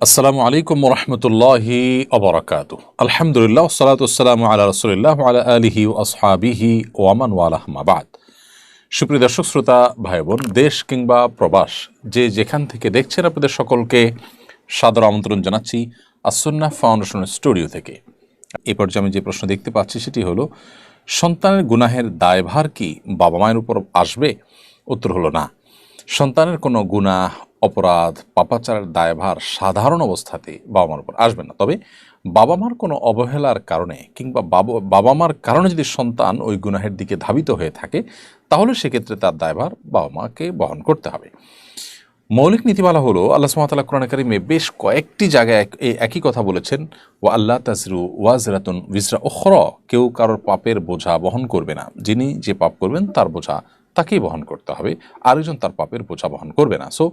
আসসালামু আলাইকুম রহমতুল্লাহি অবরাকাতু। আলহামদুলিল্লাহ সালাতু আসসালামু আলা রাসূলিল্লাহ ওয়া আলা আলিহি ওয়া আসহাবিহি ওয়া মান ওয়ালাহ মা বাদ। সুপ্রিয় দর্শক শ্রোতা ভাই বোন, দেশ কিংবা প্রবাস যে যেখান থেকে দেখছেন, আপনাদের সকলকে সাদর আমন্ত্রণ জানাচ্ছি আসুন্নাহ ফাউন্ডেশনের স্টুডিও থেকে। এই পর্যায়ে আমি যে প্রশ্ন দেখতে পাচ্ছি সেটি হলো, সন্তানের গুনাহের দায়ভার কি বাবা মায়ের উপর আসবে? উত্তর হলো না। সন্তানের কোনো গুনাহ, অপরাধ, পাপাচারের দায়ভার সাধারণ অবস্থাতে বাবা মার উপর আসবে না। তবে বাবা মার কোনো অবহেলার কারণে কিংবা বাবা মার কারণে যদি সন্তান ওই গুনাহের দিকে ধাবিত হয়ে থাকে, তাহলে সেক্ষেত্রে তার দায়ভার বাবা মাকে বহন করতে হবে। মৌলিক নীতিমালা হলো, আল্লাহ সুবহানাহু ওয়া তাআলা কোরআনে কারিমে বেশ কয়েকটি জায়গায় এই একই কথা বলেছেন, ওয়া আল্লাহ তাজরু ওয়াজরাতুন উযরা উখরা, কেউ কারোর পাপের বোঝা বহন করবে না। যিনি যে পাপ করবেন তার বোঝা তাকেই বহন করতে হবে, আরেকজন তার পাপের বোঝা বহন করবে না। সো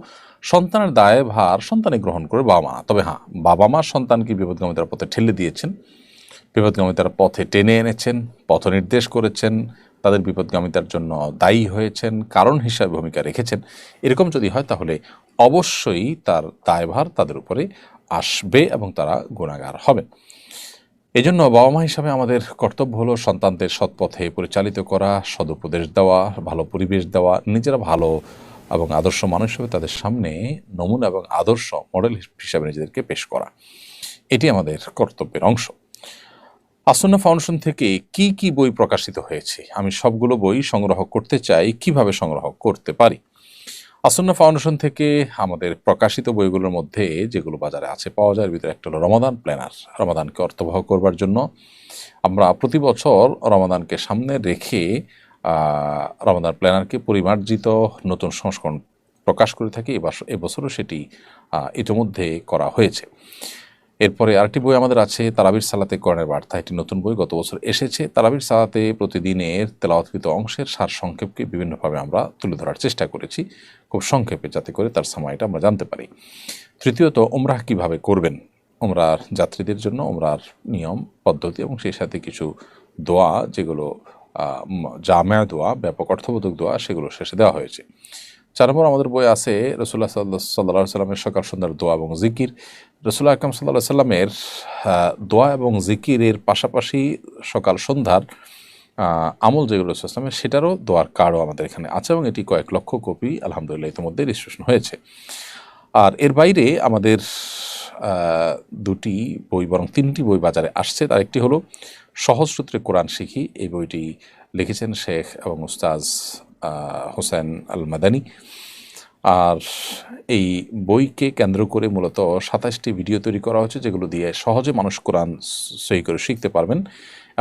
সন্তানের দায়ভার সন্তানই গ্রহণ করে, বাবা মা। তবে হ্যাঁ, বাবা মা সন্তানকে বিপদগামিতার পথে ঠেলে দিয়েছেন, বিপদগামিতার পথে টেনে এনেছেন, পথ নির্দেশ করেছেন, তাদের বিপদগামিতার জন্য দায়ী হয়েছেন, কারণ হিসাবে ভূমিকা রেখেছেন। এরকম যদি হয় তাহলে অবশ্যই তার দায়ভার তাদের উপরে আসবে এবং তারা গুনাহগার হবে। এজন্য বাবা মা হিসাবে আমাদের কর্তব্য হলো সন্তানদের সৎ পথে পরিচালিত করা, সদুপদেশ দেওয়া, ভালো পরিবেশ দেওয়া, নিজেরা ভালো এবং আদর্শ মানুষ হিসেবে তাদের সামনে নমুনা এবং আদর্শ মডেল হিসাবে নিজেদেরকে পেশ করা। এটি আমাদের কর্তব্যের অংশ। আসুন্নাহ ফাউন্ডেশন থেকে কি কি বই প্রকাশিত হয়েছে? আমি সবগুলো বই সংগ্রহ করতে চাই, কিভাবে সংগ্রহ করতে পারি? আসুন্নাহ ফাউন্ডেশন থেকে আমাদের প্রকাশিত বইগুলোর মধ্যে যেগুলো বাজারে আছে পাওয়া যায়, ভিতরে একটা হলো রমাদান প্ল্যানার। রমাদানকে অর্থবহ করবার জন্য আমরা প্রতি বছর রমাদানকে সামনে রেখে রমাদান প্ল্যানারকে পরিমার্জিত নতুন সংস্করণ প্রকাশ করে থাকি। এবছরও সেটি ইতিমধ্যে করা হয়েছে। এরপরে আরেকটি বই আমাদের আছে, তারাবির সালাতে কোরআনের বার্তা। এটি নতুন বই, গত বছর এসেছে। তারাবির সালাতে প্রতিদিনের তেলাওয়াতকৃত অংশের সার সংক্ষেপকে বিভিন্নভাবে আমরা তুলে ধরার চেষ্টা করেছি, খুব সংক্ষেপে, যাতে করে তার সময়টা আমরা জানতে পারি। তৃতীয়ত, উমরাহ কিভাবে করবেন, উমরার যাত্রীদের জন্য উমরার নিয়ম পদ্ধতি এবং সেই সাথে কিছু দোয়া, যেগুলো জামেয়া দোয়া, ব্যাপক অর্থবোধক দোয়া, সেগুলো শেষে দেওয়া হয়েছে। 4 নম্বর আমাদের বই আছে রাসূলুল্লাহ সাল্লাল্লাহু আলাইহি সাল্লামের সকাল সন্ধ্যার দোয়া এবং জিকির। রাসূলুল্লাহ আকরাম সাল্লাল্লাহু আলাইহি সাল্লামের দোয়া এবং জিকিরের পাশাপাশি সকাল সন্ধ্যার আমল যেগুলো ইসলামের, সেটারও দোয়ার কার্ডও আমাদের এখানে আছে এবং এটি কয়েক লক্ষ কপি আলহামদুলিল্লাহ ইতিমধ্যে রেজিস্ট্রেশন হয়েছে। আর এর বাইরে আমাদের 2টি বই, বরং 3টি বই বাজারে আসছে। তার একটি হলো সহজ সূত্রে কোরআন শিখি। এই বইটি লিখেছেন শেখ এবং উস্তাজ হোসেন আল মাদানী। আর এই বইকে কেন্দ্র করে মূলত 27টি ভিডিও তৈরি করা হয়েছে, যেগুলো দিয়ে সহজে মানুষ কোরআন সহি করে শিখতে পারবেন।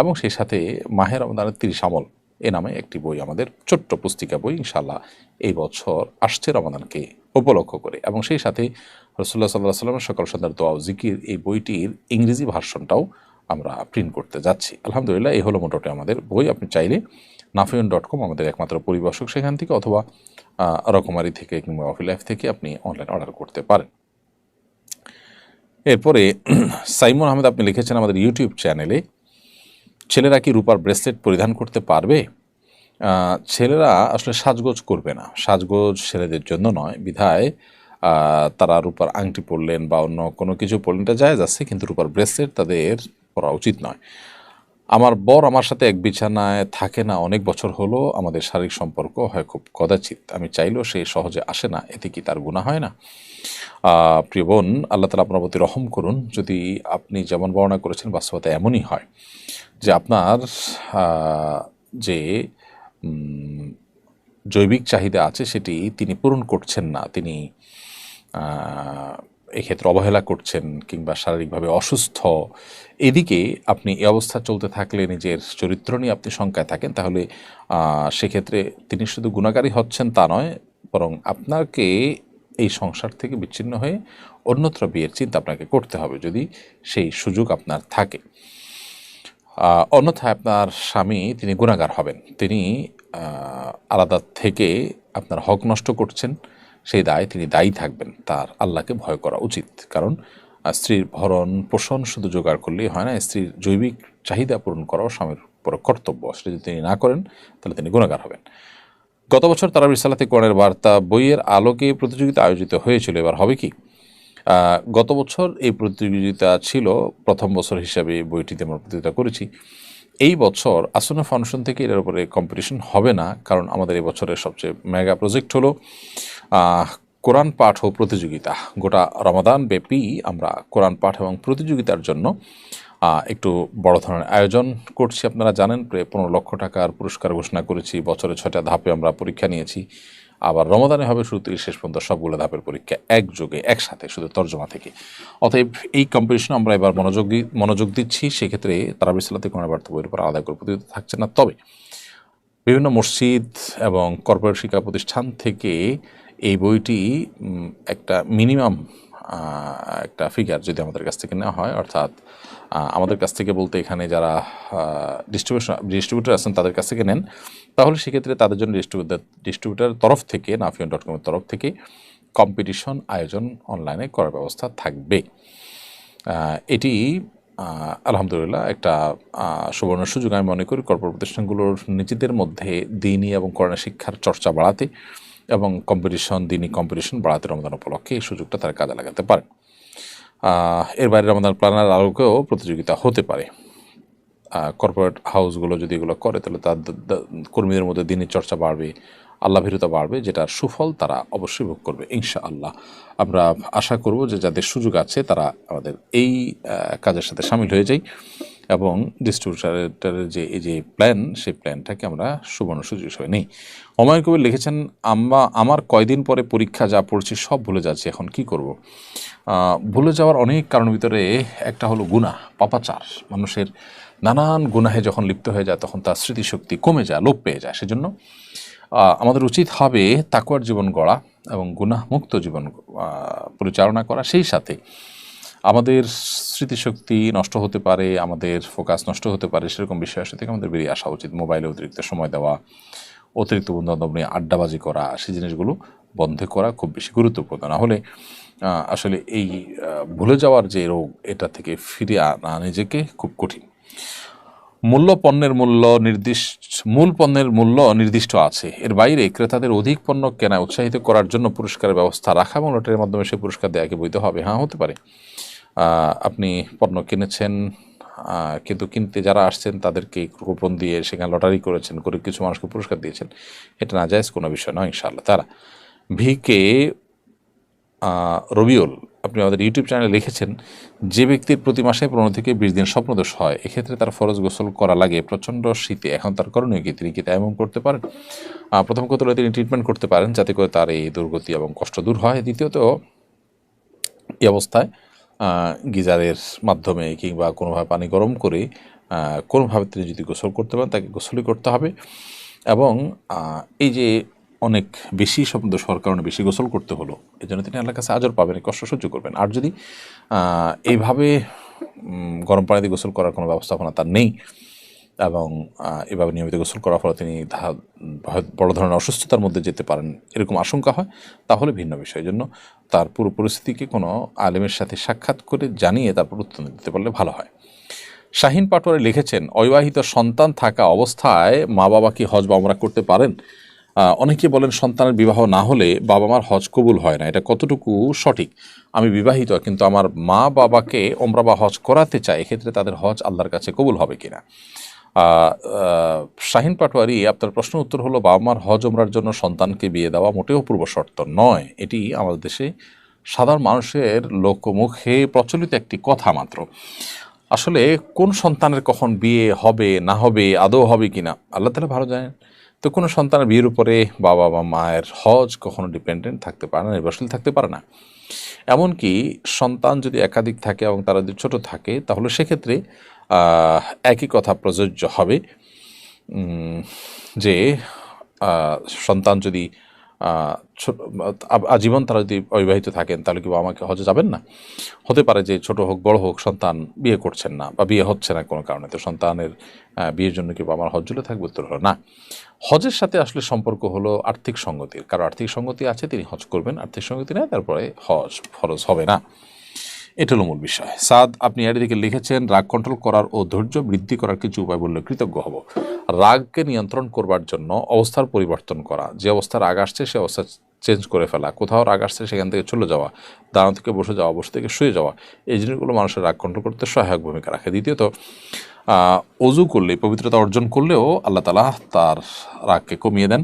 এবং সেই সাথে মাহে রমজানের 30 আমল এ নামে একটি বই, আমাদের ছোট্ট পুস্তিকা বই, ইনশাআল্লাহ এই বছর আসছে রমাদানকে উপলক্ষ করে। এবং সেই সাথে রাসূলুল্লাহ সাল্লাল্লাহু আলাইহি ওয়াসাল্লামের সকাল সন্ধ্যার দোয়া ও জিকির, এই বইটির ইংরেজি ভার্সনটাও আমরা প্রিন্ট করতে যাচ্ছি। আলহামদুলিল্লাহ, এই হলো মোটামুটি আমাদের বই। আপনি চাইলে nafiun.com আমাদের একমাত্র পরিবেশক, সেখান থেকে অথবা রকমারি থেকে কিংবা অফিলাইফ থেকে আপনি অনলাইন অর্ডার করতে পারেন। এরপরে সাইমন আহমেদ আপনি লিখেছেন আমাদের ইউটিউব চ্যানেলে, ছেলেরা কি রূপার ব্রেসলেট পরিধান করতে পারবে? ছেলেরা আসলে সাজগোজ করবে না, সাজগোজ ছেলেদের জন্য নয়, বিধায় তারা রূপার আংটি পরলেন বা অন্য কোনো কিছু পরলেন, এটা জায়েজ আছে, কিন্তু রূপার ব্রেসলেট তাদের পরা উচিত নয়। আমার বর আমার সাথে এক বিছানায় থাকে না অনেক বছর হলো, আমাদের শারীরিক সম্পর্ক হয় খুব কদাচিৎ, আমি চাইলেও সে সহজে আসে না, এতে কি তার গুনাহ হয় না? প্রিয় বোন, আল্লাহ তাআলা আপনার প্রতি রহম করুন। যদি আপনি যেমন বর্ণনা করেছেন বাস্তবতা এমনই হয় যে আপনার যে জৈবিক চাহিদা আছে সেটি তিনি পূরণ করছেন না, তিনি এক্ষেত্রে অবহেলা করছেন কিংবা শারীরিকভাবে অসুস্থ, এদিকে আপনি এই অবস্থা চলতে থাকলে নিজের চরিত্র নিয়ে আপনি শঙ্কায় থাকেন, তাহলে সেক্ষেত্রে তিনি শুধু গুনাহগারী হচ্ছেন তা নয়, বরং আপনাকে এই সংসার থেকে বিচ্ছিন্ন হয়ে অন্যত্র বিয়ের চিন্তা আপনাকে করতে হবে, যদি সেই সুযোগ আপনার থাকে। অন্যথায় আপনার স্বামী তিনি গুনাহগার হবেন, তিনি আলাদা থেকে আপনার হক নষ্ট করছেন, সেই দায় তিনি দায়ী থাকবেন। তার আল্লাহকে ভয় করা উচিত, কারণ স্ত্রীর ভরণ পোষণ শুধু জোগাড় করলেই হয় না, স্ত্রীর জৈবিক চাহিদা পূরণ করাও স্বামীর উপর কর্তব্য। সেটা যদি তিনি না করেন তাহলে তিনি গুনাহগার হবেন। গত বছর তারাবির সালাতে কোরআনের বার্তা বইয়ের আলোকে প্রতিযোগিতা আয়োজিত হয়েছিল, এবার হবে কি? গত বছর এই প্রতিযোগিতা ছিল, প্রথম বছর হিসাবে বইটিতে আমরা প্রতিযোগিতা করেছি। এই বছর আসনা ফাউন্ডেশন থেকে এর উপরে কম্পিটিশন হবে না, কারণ আমাদের এই বছরের সবচেয়ে মেগা প্রজেক্ট হলো কোরআন পাঠ ও প্রতিযোগিতা। গোটা রমাদান ব্যাপী আমরা কোরআন পাঠ এবং প্রতিযোগিতার জন্য একটু বড় ধরনের আয়োজন করছি। আপনারা জানেন প্রায় 15 লক্ষ টাকার পুরস্কার ঘোষণা করেছি। বছরে 6টা ধাপে আমরা পরীক্ষা নিয়েছি। আবার রমাদানে হবে শুরু থেকে শেষ পর্যন্ত সবগুলো ধাপের পরীক্ষা একযোগে একসাথে, শুধু তর্জমা থেকে। অতএব এই কম্পিটিশনে আমরা এবার মনোযোগ দিচ্ছি। সেক্ষেত্রে তারাবির সালাতে কোরআন বার্তা বইয়ের উপর আলাদা করে প্রতিযোগিতা থাকছে না। তবে বিভিন্ন মসজিদ এবং কর্পোরেট শিক্ষা প্রতিষ্ঠান থেকে এই বইটি একটা মিনিমাম একটা ফিগার যদি আমাদের কাছ থেকে নেওয়া হয়, অর্থাৎ আমাদের কাছ থেকে বলতে এখানে যারা ডিস্ট্রিবিউটর আছেন তাদের কাছ থেকে নেন, তাহলে সেক্ষেত্রে তাদের জন্য ডিস্ট্রিবিউটার তরফ থেকে nafion.com-এর তরফ থেকে কম্পিটিশন আয়োজন অনলাইনে করার ব্যবস্থা থাকবে। এটি আলহামদুলিল্লাহ একটা সুবর্ণ সুযোগ আমি মনে করি কর্পোরেট প্রতিষ্ঠানগুলোর নিজেদের মধ্যে দ্বীনি এবং কোরআন শিক্ষার চর্চা বাড়াতে এবং দ্বীনি কম্পিটিশন বাড়াতে রমজান উপলক্ষে এই সুযোগটা তারা কাজে লাগাতে পারে। এর বাইরে রমজান প্ল্যানার আলোকেও প্রতিযোগিতা হতে পারে। কর্পোরেট হাউসগুলো যদি এগুলো করে তাহলে তাদের কর্মীদের মধ্যে দ্বীনি চর্চা বাড়বে, আল্লাভীরতা বাড়বে, যেটার সুফল তারা অবশ্যই ভোগ করবে ইনশাআল্লাহ। আমরা আশা করব যে যাদের সুযোগ আছে তারা আমাদের এই কাজের সাথে সামিল হয়ে যায় এবং ডিস্ট্রিবিউটারের যে প্ল্যান, সেই প্ল্যানটাকে আমরা সুবর্ণ সুযোগ হিসেবে নেই। হুমায়ুন কবির লিখেছেন, আমার কয়দিন পরে পরীক্ষা, যা পড়ছি সব ভুলে যাচ্ছি, এখন কি করব? ভুলে যাওয়ার অনেক কারণ ভিতরে একটা হলো গুনাহ, পাপাচার। মানুষের নানান গুনাহে যখন লিপ্ত হয়ে যায় তখন তার স্মৃতিশক্তি কমে যায়, লোপ পেয়ে যায়। সেজন্য আমাদের উচিত হবে তাকওয়ার জীবন গড়া এবং গুনাহমুক্ত জীবন পরিচালনা করা। সেই সাথে আমাদের স্মৃতিশক্তি নষ্ট হতে পারে, আমাদের ফোকাস নষ্ট হতে পারে, সেরকম বিষয়ের সাথে আমাদের বেরিয়ে আসা উচিত। মোবাইলে অতিরিক্ত সময় দেওয়া, অতিরিক্ত বন্ধুবান্ধব নিয়ে আড্ডাবাজি করা, সেই জিনিসগুলো বন্ধ করা খুব বেশি গুরুত্বপূর্ণ। না হলে আসলে এই ভুলে যাওয়ার যে রোগ, এটা থেকে ফিরে আনা নিজেকে খুব কঠিন। মূল পণ্যের মূল্য নির্দিষ্ট আছে, এর বাইরে ক্রেতাদের অধিক পণ্য কেনায় উৎসাহিত করার জন্য পুরস্কারের ব্যবস্থা রাখা এবং লটারির মাধ্যমে সে পুরস্কার দেওয়াকে বৈধ হবে। হ্যাঁ, হতে পারে। আপনি পণ্য কিনেছেন, কিন্তু কিনতে যারা আসছেন তাদেরকে কুপন দিয়ে সেখানে লটারি করেছেন, করে কিছু মানুষকে পুরস্কার দিয়েছেন, এটা নাজায়েজ কোনো বিষয় নয় ইনশাআল্লাহ। তারা ভিকে রবিউল, আপনি আমাদের ইউটিউব চ্যানেলে লিখেছেন, যে ব্যক্তির প্রতি মাসে 15 থেকে 20 দিন স্বপ্নদোষ হয়, এক্ষেত্রে তার ফরজ গোসল করা লাগে প্রচণ্ড শীতে, এখন তার করণীয় কি? তিনি কি তায়াম্মুম করতে পারেন? প্রথম কথা হলো তিনি ট্রিটমেন্ট করতে পারেন যাতে করে তার এই দুর্গতি এবং কষ্ট দূর হয়। দ্বিতীয়ত, এই অবস্থায় গিজারের মাধ্যমে কিংবা কোনোভাবে পানি গরম করে কোনোভাবে তিনি যদি গোসল করতে পারেন তাকে গোসলই করতে হবে। এবং এই যে অনেক বেশি স্বপ্নদোষ হওয়ার কারণে বেশি গোসল করতে হলো, এই জন্য তিনি আল্লাহর কাছে আজর পাবেন, কষ্ট সহ্য করবেন। আর যদি এইভাবে গরম পানি দিয়ে গোসল করার কোনো ব্যবস্থাপনা তার নেই এবং এভাবে নিয়মিত গোসল করার ফলে তিনি বড় ধরনের অসুস্থতার মধ্যে যেতে পারেন, এরকম আশঙ্কা হয়, তাহলে ভিন্ন বিষয়। জন্য তার পুরো পরিস্থিতিকে কোনো আলেমের সাথে সাক্ষাৎ করে জানিয়ে তারপর উত্তর দিতে পারলে ভালো হয়। শাহিন পাটোয়ারি লিখেছেন, অবিবাহিত সন্তান থাকা অবস্থায় মা বাবা কি হজ বা ওমরা করতে পারেন? অনেকে বলেন সন্তানের বিবাহ না হলে বাবা মার হজ কবুল হয় না, এটা কতটুকু সঠিক? আমি বিবাহিত কিন্তু আমার মা বাবাকে ওমরা বা হজ করাতে চাই, এক্ষেত্রে তাদের হজ আল্লাহর কাছে কবুল হবে কিনা? শাহিন পাটোয়ারি, আপনার প্রশ্ন উত্তর হলো, বাবা মার হজ ওমরার জন্য সন্তানকে বিয়ে দেওয়া মোটেও পূর্ব শর্ত নয়। এটি আমাদের দেশে সাধারণ মানুষের লোকমুখে প্রচলিত একটি কথা মাত্র। আসলে কোন সন্তানের কখন বিয়ে হবে না হবে, আদৌ হবে কিনা, আল্লাহ তাআলা ভালো জানেন। তো কোনো সন্তানের বিয়ের উপরে বাবা বা মায়ের হজ কখনো ডিপেন্ডেন্ট থাকতে পারে না, নির্ভরশীল থাকতে পারে না। এমনকি সন্তান যদি একাধিক থাকে এবং তারা যদি ছোটো থাকে, তাহলে সেক্ষেত্রে একই কথা প্রযোজ্য হবে যে সন্তান যদি আজীবন তারা যদি অবিবাহিত থাকেন, তাহলে কি বাবা মাকে হজে যাবেন না? হতে পারে যে ছোট হোক বড় হোক সন্তান বিয়ে করছেন না বা বিয়ে হচ্ছে না কোনো কারণে, তো সন্তানের বিয়ের জন্য কি বাবা মার হজ জুলে থাকবে? উত্তর হলো না। হজের সাথে আসলে সম্পর্ক হলো আর্থিক সঙ্গতির। কারো আর্থিক সঙ্গতি আছে তিনি হজ করবেন, আর্থিক সঙ্গতি নেই তারপরে হজ ফরজ হবে না। এটা হলো মূল বিষয়। সাদ, আপনি এর দিকে লিখেছেন, রাগ কন্ট্রোল করার ও ধৈর্য বৃদ্ধি করার কিছু উপায় বললে কৃতজ্ঞ হব। রাগকে নিয়ন্ত্রণ করবার জন্য অবস্থার পরিবর্তন করা, যে অবস্থা রাগ আসছে সে অবস্থা চেঞ্জ করে ফেলা, কোথাও রাগ আসছে সেখান থেকে চলে যাওয়া, দাঁড়ানো থেকে বসে যাওয়া, বসে থেকে শুয়ে যাওয়া, এই জিনিসগুলো মানুষের রাগ কন্ট্রোল করতে সহায়ক ভূমিকা রাখে। দ্বিতীয়ত, অজু করলে, পবিত্রতা অর্জন করলেও আল্লাহ তাআলা তার রাগকে কমিয়ে দেন।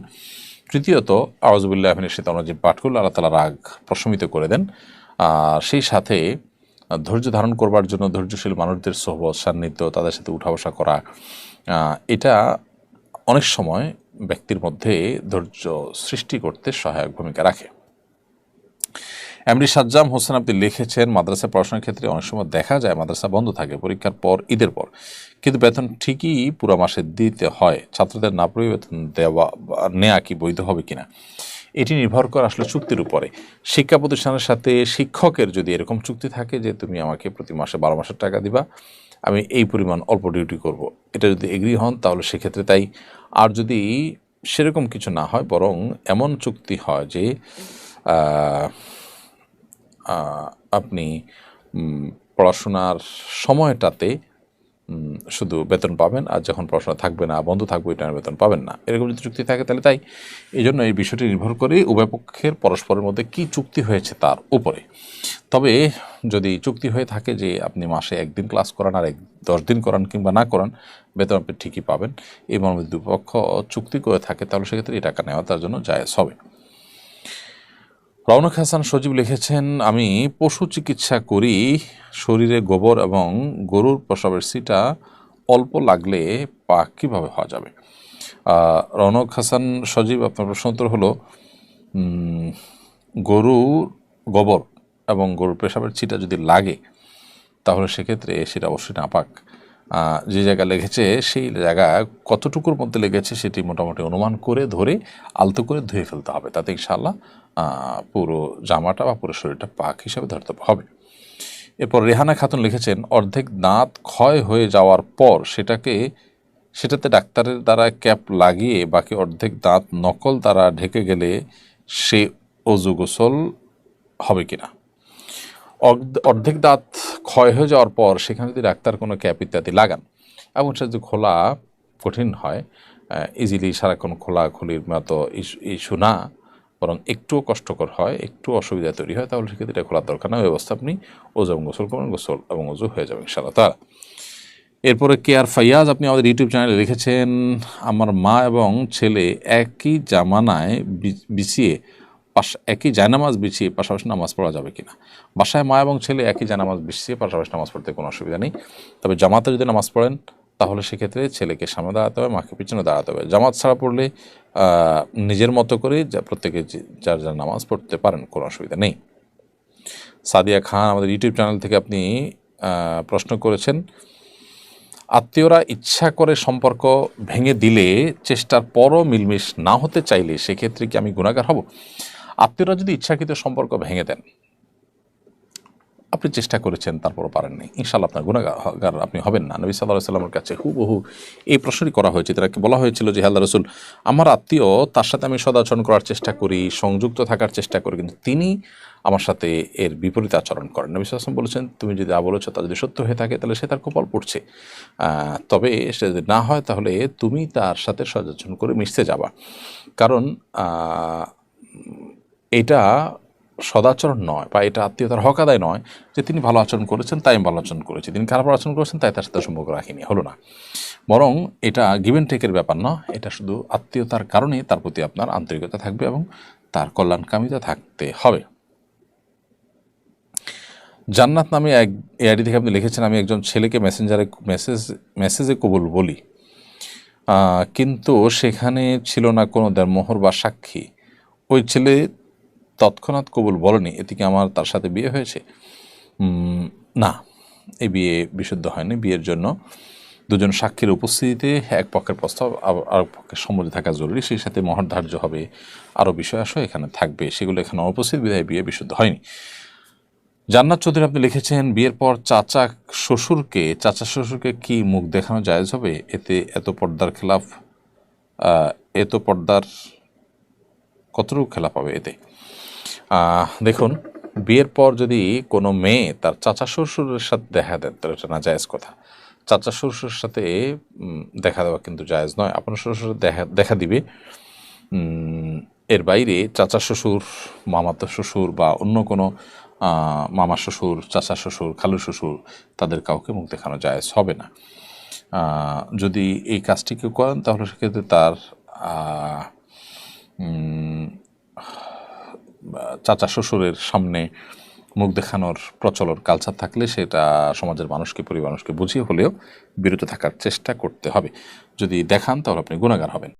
তৃতীয়ত, আউযুবিল্লাহি মিনাশ শাইতানির রাজিম পাঠ করলে আল্লাহ তাআলা রাগ প্রশমিত করে দেন। আর সেই সাথে ধৈর্য ধারণ করবার জন্য ধৈর্যশীল মানুষদের সোহবত, সান্নিধ্য, তাদের সাথে উঠা বসা করা, এটা অনেক সময় ব্যক্তির মধ্যে ধৈর্য সৃষ্টি করতে সহায়ক ভূমিকা রাখে। এমডি সাজ্জাম হোসেন আপনি লিখেছেন, মাদ্রাসায় পড়াশোনার ক্ষেত্রে অনেক সময় দেখা যায় মাদ্রাসা বন্ধ থাকে পরীক্ষার পর, ঈদের পর, কিন্তু বেতন ঠিকই পুরো মাসে দিতে হয়। ছাত্রদের না পড়ে বেতন নেওয়া কি বৈধ হবে কিনা? এটি নির্ভর করে আসলে চুক্তির উপরে। শিক্ষা প্রতিষ্ঠানের সাথে শিক্ষকের যদি এরকম চুক্তি থাকে যে তুমি আমাকে প্রতি মাসে 12 মাসের টাকা দিবা, আমি এই পরিমাণ অল্প ডিউটি করব, এটা যদি এগ্রি হন তাহলে সেক্ষেত্রে তাই। আর যদি সেরকম কিছু না হয়, বরং এমন চুক্তি হয় যে আপনি পড়াশোনার সময়টাতে শুধু বেতন পাবেন, আর যখন পড়াশোনা থাকবে না, বন্ধ থাকবে, ওই টাইমে বেতন পাবেন না, এরকম যদি চুক্তি থাকে তাহলে তাই। এই জন্য এই বিষয়টি নির্ভর করে উভয় পক্ষের পরস্পরের মধ্যে কী চুক্তি হয়েছে তার উপরে। তবে যদি চুক্তি হয়ে থাকে যে আপনি মাসে 1 দিন ক্লাস করান আর 10 দিন করান কিংবা না করান, বেতন আপনি ঠিকই পাবেন, এই মর্মে দুপক্ষ চুক্তি করে থাকে, তাহলে সেক্ষেত্রে এই টাকা নেওয়া তার জন্য জায়েজ হবে। রওনক হাসান সজীব লিখেছেন, আমি পশু চিকিৎসা করি, শরীরে গোবর এবং গরুর প্রস্রাবের ছিটা অল্প লাগলে পাক কীভাবে হওয়া যাবে? রওনক হাসান সজীব, আপনার প্রশ্ন উত্তর হলো, গরুর গোবর এবং গরুর পেশাবের ছিটা যদি লাগে তাহলে সেক্ষেত্রে সেটা অবশ্যই নাপাক। যে জায়গা লেগেছে সেই জায়গা কতটুকুর মধ্যে লেগেছে সেটি মোটামুটি অনুমান করে ধরে আলতো করে ধুয়ে ফেলতে হবে, তাতে ইনশাআল্লাহ পুরো জামাটা বা পুরো শরীরটা পাক হিসাবে ধরতে হবে। এরপর রেহানা খাতুন লিখেছেন, অর্ধেক দাঁত ক্ষয় হয়ে যাওয়ার পর সেটাতে ডাক্তারের দ্বারা ক্যাপ লাগিয়ে বাকি অর্ধেক দাঁত নকল দ্বারা ঢেকে গেলে সে অজু গোসল হবে কিনা? অর্ধেক দাঁত ক্ষয় হয়ে যাওয়ার পর সেখানে যদি ডাক্তার কোনো ক্যাপ ইত্যাদি লাগান এবং সেটা যদি খোলা কঠিন হয়, ইজিলি সারাক্ষণ খোলাখুলির মতো ইস্যু না, বরং একটুও কষ্টকর হয়, একটু অসুবিধা তৈরি হয়, তাহলে সেক্ষেত্রে এটা খোলার দরকার না, ব্যবস্থা আপনি ওজু এবং গোসল করবেন, গোসল এবং ওজু হয়ে যাবে ইনশাআল্লাহ তাআলা। এরপরে কেয়ার ফাইয়াজ আপনি আমাদের ইউটিউব চ্যানেলে লিখেছেন, আমার মা এবং ছেলে একই জামানায় বিছিয়ে একই জায়নামাজ বিছিয়ে পাশাপাশি নামাজ পড়া যাবে কিনা? বাসায় মা এবং ছেলে একই জায়নামাজ বিছিয়ে পাশাপাশি নামাজ পড়তে কোনো অসুবিধা নেই, তবে জামাতে যদি নামাজ পড়েন তাহলে সেক্ষেত্রে ছেলেকে সামনে দাঁড়াতে হবে, মাকে পিছনে দাঁড়াতে হবে। জামাত ছাড়া পড়লে নিজের মতো করে প্রত্যেকে যার যার নামাজ পড়তে পারেন, কোনো অসুবিধা নেই। সাদিয়া খান আমাদের ইউটিউব চ্যানেল থেকে আপনি প্রশ্ন করেছেন, আত্মীয়রা ইচ্ছা করে সম্পর্ক ভেঙে দিলে চেষ্টার পরও মিলমিশ না হতে চাইলে সেক্ষেত্রে কি আমি গুনাহগার হব? আত্মীয়রা যদি ইচ্ছাকৃত সম্পর্ক ভেঙে দেন, আপনি চেষ্টা করেছেন তারপরও পারেননি, ইনশাআল্লাহ আপনার গুনাহগার আপনি হবেন না। নবী সাল্লাল্লাহু আলাইহি ওয়াসাল্লামের কাছে হুবহু এই প্রশ্নটি করা হয়েছে, তাকে বলা হয়েছিল যে, হে আল্লাহর রাসূল, আমার আত্মীয়, তার সাথে আমি সদাচরণ করার চেষ্টা করি, সংযুক্ত থাকার চেষ্টা করি, কিন্তু তিনি আমার সাথে এর বিপরীত আচরণ করেন। নবী সাল্লাল্লাহু আলাইহি ওয়াসাল্লাম বলেছেন, তুমি যদি যা বলেছো তা যদি সত্য হয়ে থাকে তাহলে সে তার কপাল পড়ছে, তবে সে যদি না হয় তাহলে তুমি তার সাথে সদাচরণ করে মিশতে যাবা, কারণ এটা সদাচরণ নয় বা এটা আত্মীয়তার হক আদায় নয় যে তিনি ভালো আচরণ করেছেন তাই আমি ভালো আচরণ করেছি, তিনি খারাপ আচরণ করেছেন তাই তার সাথে সম্পর্ক রাখিনি, হলো না। বরং এটা গিভ অ্যান্ড টেকের ব্যাপার না, এটা শুধু আত্মীয়তার কারণে তার প্রতি আপনার আন্তরিকতা থাকবে এবং তার কল্যাণকামিতা থাকতে হবে। জান্নাত নামে এক এআইডি থেকে আপনি লিখেছেন, আমি একজন ছেলেকে মেসেজে কবুল বলি, কিন্তু সেখানে ছিল না কোনো দেনমোহর বা সাক্ষী, ওই ছেলে তৎক্ষণাৎ কবুল বলেনি, এতে কি আমার তার সাথে বিয়ে হয়েছে? না, এই বিয়ে বিশুদ্ধ হয়নি। বিয়ের জন্য দুজন সাক্ষীর উপস্থিতিতে এক পক্ষের প্রস্তাব আর পক্ষের সম্মতি থাকা জরুরি, সেই সাথে মোহর ধার্য হবে, আরও বিষয় আসো এখানে থাকবে, সেগুলো এখানে অনুপস্থিত বিধায় বিয়ে বিশুদ্ধ হয়নি। জান্নাত চৌধুরী আপনি লিখেছেন, বিয়ের পর চাচা শ্বশুরকে কি মুখ দেখানো জায়েজ হবে? এতে এত পর্দার কতটুকু খেলাফ হবে এতে? দেখুন, বিয়ের পর যদি কোনো মেয়ে তার চাচা শ্বশুরের সাথে দেখা দেয় তাহলে এটা না জায়েজ কথা। চাচা শ্বশুরের সাথে দেখা দেওয়া কিন্তু জায়েজ নয়। আপনার শ্বশুরের দেখা দিবে, এর বাইরে চাচা শ্বশুর, মামাতো শ্বশুর বা অন্য কোনো মামা শ্বশুর, চাচা শ্বশুর, খালু শ্বশুর, তাদের কাউকে মুখ দেখানো জায়েজ হবে না। যদি এই কাজটি কেউ করেন তাহলে সেক্ষেত্রে তার চাচা শ্বশুরের সামনে মুখ দেখানোর প্রচলন কালচার থাকলে সেটা সমাজের মানুষকে, পরিবার মানুষকে বুঝিয়ে হলেও বিরত থাকার চেষ্টা করতে হবে। যদি দেখান তাহলে আপনি গুনাহগার হবেন।